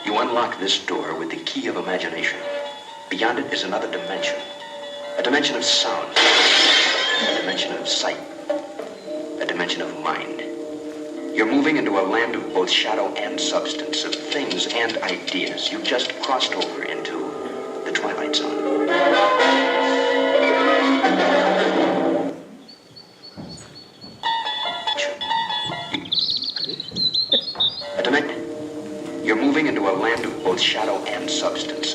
You unlock this door with the key of imagination. Beyond it is another dimension. A dimension of sound. A dimension of sight. A dimension of mind. You're moving into a land of both shadow and substance, of things and ideas. You've just crossed over into the Twilight Zone. You're moving into a land of both shadow and substance.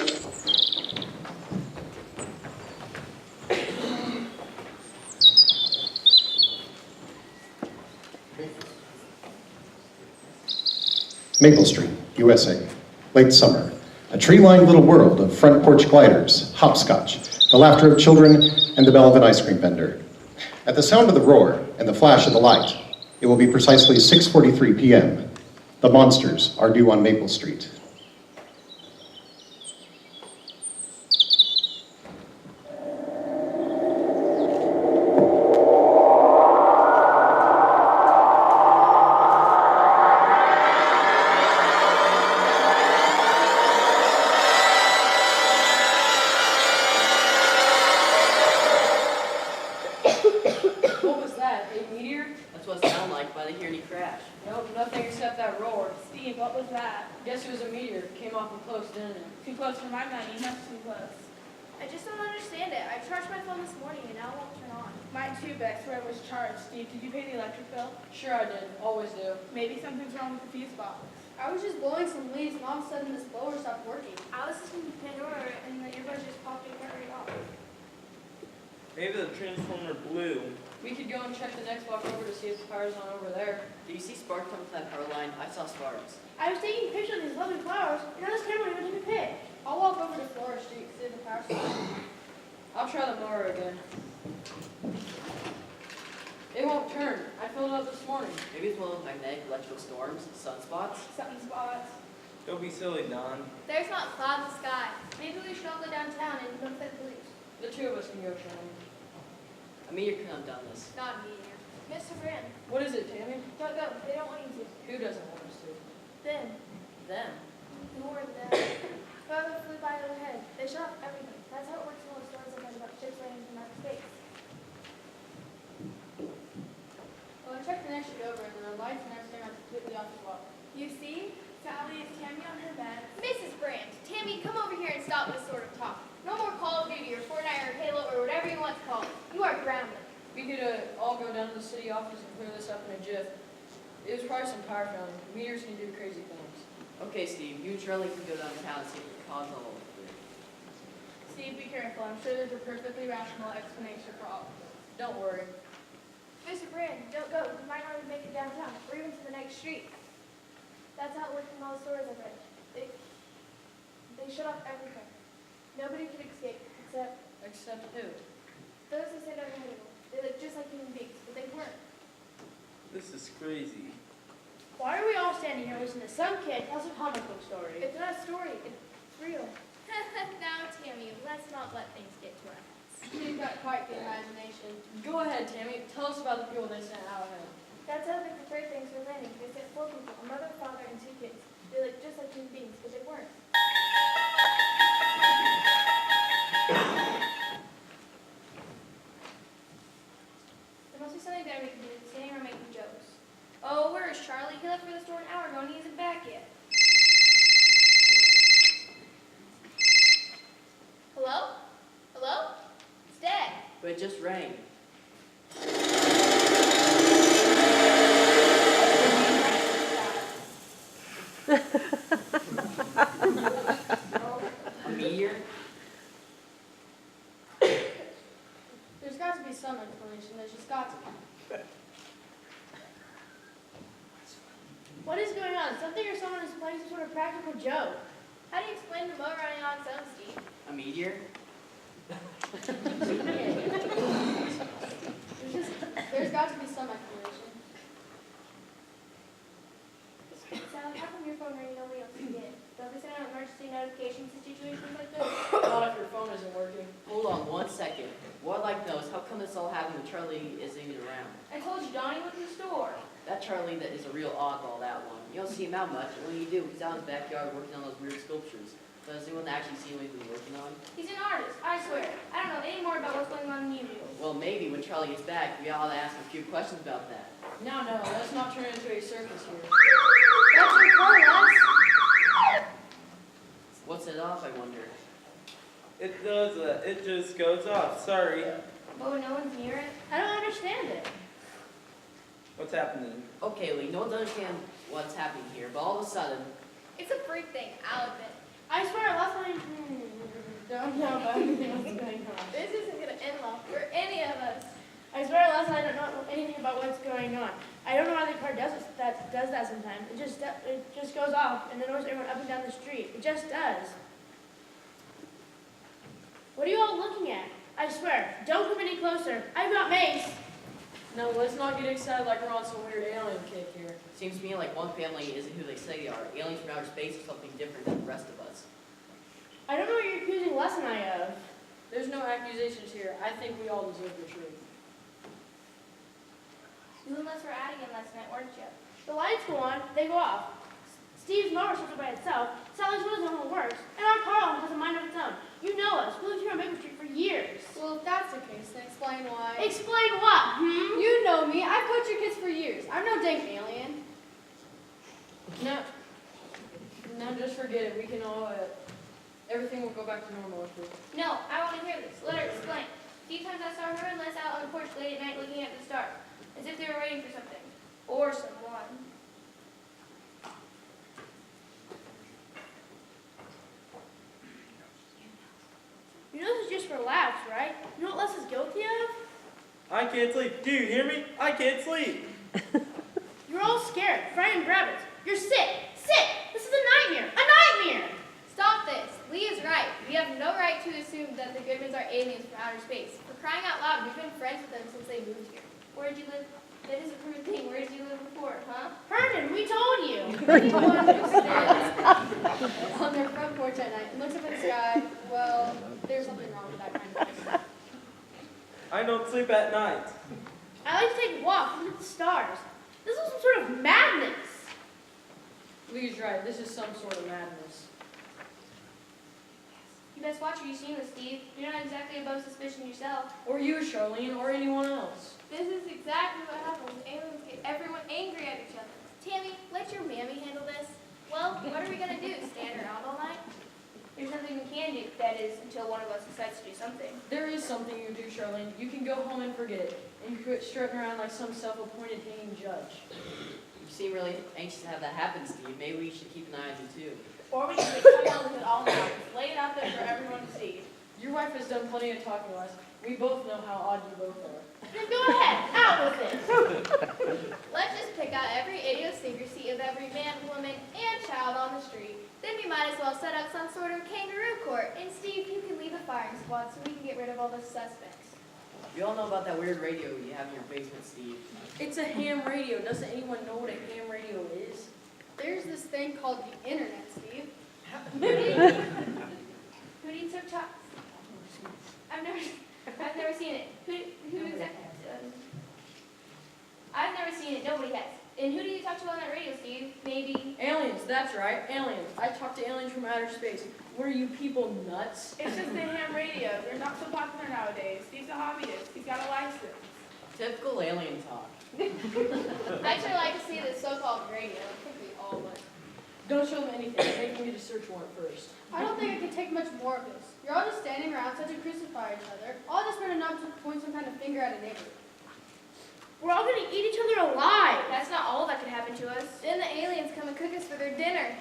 Maple Street, USA. Late summer. A tree-lined little world of front porch gliders, hopscotch, the laughter of children, and the bell of an ice cream vendor. At the sound of the roar and the flash of the light, it will be precisely 6:43 p.m. The monsters are due on Maple Street. Too close for my money, much too close. I just don't understand it. I charged my phone this morning and now it won't turn on. Mine too, but I swear it was charged. Steve, did you pay the electric bill? Sure I did. Always do. Maybe something's wrong with the fuse box. I was just blowing some leaves and all of a sudden this blower stopped working. I was listening to Pandora and the earbuds just popped and cut right off. Maybe the transformer blew. We could go and check the next block over to see if the power's on over there. Do you see sparks coming from that power line? I saw sparks. I was taking pictures of these lovely flowers and now this camera went into a pit. I'll walk over to Flora Street to see if the power's on. I'll try the mower again. It won't turn. I filled it up this morning. Maybe it's one of those magnetic electrical storms, sunspots. Sunspots. Don't be silly, Don. There's not clouds in the sky. Maybe we should all go downtown and notify the police. The two of us can go, Shannon. I mean, you're done this. Not me here. Mr. Brand, What is it, Tammy? don't go. They don't want you to. Who doesn't want us to? Them. Them. More of them. Whoever flew by overhead. They shot everything. That's how it works in all the stories I've read about ships landing from outer space. Well, I checked the next sheet over and the lights and everything are completely off as well. You see? Sally, is Tammy on her bed? Mrs. Brand, Tammy, come over here and stop this sort of talk. No more Call of Duty or Fortnite or Halo or whatever you want to call it. You are grounded. We could all go down to the city office and clear this up in a jiff. It was probably some power failing. Meteors can do crazy things. Okay, Steve, you and Charlie can go downtown and see if the cause of all of it. Steve, be careful. I'm sure there's a perfectly rational explanation for all of this. Don't worry. Mr. Brand, don't go. You might not even make it downtown or even to the next street. That's how it works in all the stories I've read. They shut off everything. Nobody could escape except Except who? those who say they're invisible. They look just like human beings, but they weren't. This is crazy. Why are we all standing here listening to some kid tell us a comic book story? It's not a story. It's real. Now, Tammy, let's not let things get to our heads. She's got quite the imagination. Go ahead, Tammy. Tell us about the people they sent out of him. That's how they portrayed things for landing. They sent 4 people, a mother, father, and 2 kids. They looked just like human beings, but they weren't. There must be something better we can do than standing around making jokes. Oh, where is Charlie? He left for the store an hour ago and he isn't back yet. Hello? Hello? It's Dad. But it just rang. A meteor? There's got to be some explanation. There's just got to be. What is going on? Something or someone is playing some sort of practical joke. How do you explain the motor running on its own, Steve? A meteor? There's got to be some explanation. Sally, how come your phone ringing nobody else can get? Don't they send out emergency notifications in situations like this? Not if your phone isn't working. Hold on 1 second. What I'd like to know is how come this all happened when Charlie isn't even around? I told you, Donnie went to the store. That That Charlie that is a real oddball, that one. You don't see him out much, and when you do, he's out in his backyard working on those weird sculptures. Does anyone actually see what he's been working on? He's an artist, I swear. I don't know any more about what's going on than you do. Well, maybe when Charlie gets back, we ought to ask him a few questions about that. No, let's not turn into a circus here. That's your car, Les. What's it off, I wonder? It does that. It just goes off. Sorry. Oh, no one's near it? I don't understand it. What's happening? Okay, Lee, no one understands what's happening here, but all of a sudden, It's a freak thing, I'll admit. I swear, last time. Don't know about anything what's going on. This isn't going to end well for any of us. I swear, last night I don't know anything about what's going on. I don't know why the car does that sometimes. It just goes off and annoys everyone up and down the street. It just does. What are you all looking at? I swear, don't come any closer. I've got mace. No, let's not get excited like we're on some weird alien kick here. seems to me like one family isn't who they say they are. Aliens from outer space are something different than the rest of us. I don't know what you're accusing Les and I of. There's no accusations here. I think we all deserve the truth. You and Les were at it again last night, weren't you? The lights go on, they go off. Steve's motor shuts by itself, Sally's wheels no longer works, and our car has a mind of its own. You know us. We lived here on Maple Street for years. Well, if that's the case, then explain why. Explain what, You know me. I've coached your kids for years. I'm no dang alien. No, just forget it. We can all, everything will go back to normal. No, I want to hear this. Let her explain. A few times I saw her and Les out on the porch late at night looking at the stars, as if they were waiting for something. Or someone. You know this is just for laughs, right? You know what Les is guilty of? I can't sleep. Do you hear me? I can't sleep. You're all scared, frightened rabbits. You're sick. Sick! This is a nightmare! A nightmare! Stop this. Lee is right. We have no right to assume that the Goodmans are aliens from outer space. For crying out loud, we've been friends with them since they moved here. Where did you live? That is a proven thing. Where did you live before, huh? Herman, we told you! Anyone who stands on their front porch at night and looks up at the sky, well, there's something wrong with that kind of person. I don't sleep at night. I like to take walks and look at the stars. This is some sort of madness. Lee's right. This is some sort of madness. You best watch what you see with Steve. You're not exactly above suspicion yourself. Or you, Charlene, or anyone else. This is exactly what happens when aliens get everyone angry at each other. Tammy, let your mammy handle this. Well, what are we going to do? Stand around all night? There's nothing we can do, that is, until one of us decides to do something. There is something you do, Charlene. You can go home and forget it. And you quit strutting around like some self-appointed hanging judge. You seem really anxious to have that happen, Steve. Maybe we should keep an eye on you, too. Or we can come on with it all night. Lay it out there for everyone to see. Your wife has done plenty of talking to us. We both know how odd you both are. Then go ahead, out with it. Let's just pick out every idiosyncrasy of every man, woman, and child on the street. Then we might as well set up some sort of kangaroo court. And Steve, you can lead the firing squad so we can get rid of all the suspects. You all know about that weird radio you have in your basement, Steve. It's a ham radio. Doesn't anyone know what a ham radio is? There's this thing called the internet, Steve. Who do you talk? I've never seen it. Who exactly? I've never seen it. Nobody has. And who do you talk to on that radio, Steve? Maybe. Aliens, that's right, aliens. I talk to aliens from outer space. What are you people, nuts? It's just the ham radio. They're not so popular nowadays. Steve's a hobbyist. He's got a license. Typical alien talk. I'd sure like to see this so-called radio. I think we all would. Don't show them anything. Make them get a search warrant first. I don't think I can take much more of this. You're all just standing around trying to crucify each other, all just trying to not to point some kind of finger at a neighbor. We're all going to eat each other alive. That's not all that could happen to us. Then the aliens come and cook us for their dinner.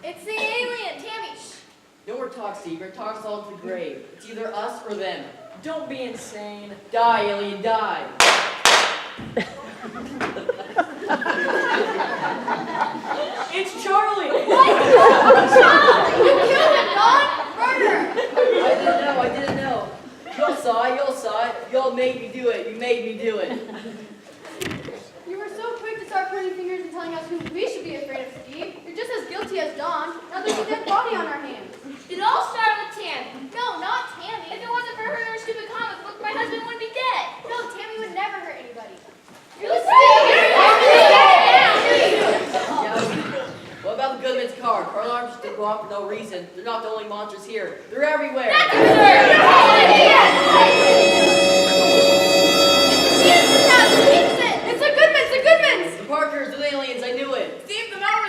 It's the alien, Tammy. Shh. No more talk, Steve. Your talk's all to the grave. It's either us or them. Don't be insane. Die, alien, die. It's Charlie! Charlie, you killed him, Don! Murderer! I didn't know. Y'all saw it. Y'all made me do it. You made me do it. You were so quick to start pointing fingers and telling us who we should be afraid of, Steve. You're just as guilty as Dawn. Now there's a dead body on our hands. It all started with Tammy. No, not Tammy. If it wasn't for her, she off for no reason. They're not the only monsters here. They're everywhere. It's the Goodmans! The Goodmans! The Parkers, the aliens, I knew it. Steve, the mower!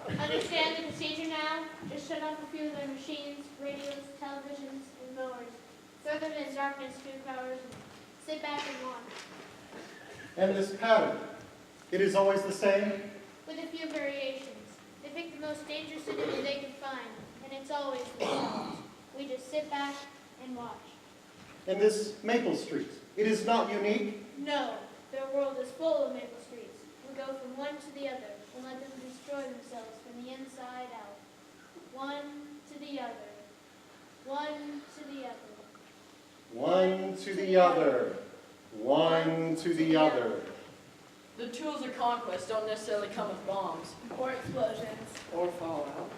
I Understand the procedure now? Just shut off a few of their machines, radios, televisions, and mowers. Throw them in darkness for a few hours and sit back and watch. And this pattern, it is always the same? With a few variations. They pick the most dangerous enemy they can find, and it's always themselves. We just sit back and watch. And this Maple Street, it is not unique? No, their world is full of maple streets. We go from one to the other and let them destroy themselves from the inside out. One to the other. One to the other. One to the other. One to the other. The tools of conquest don't necessarily come with bombs. Or explosions. Or fallout.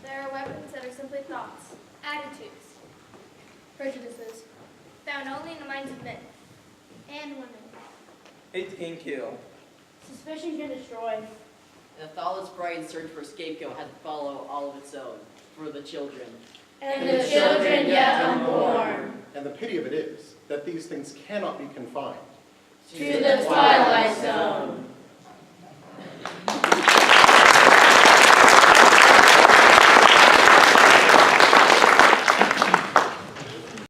There are weapons that are simply thoughts, attitudes, prejudices, found only in the minds of men And women. It can kill. Suspicion can destroy. And a thoughtless bride in search for a scapegoat had to follow all of its own for the children. And the children yet unborn. And the pity of it is that these things cannot be confined To the Twilight Zone.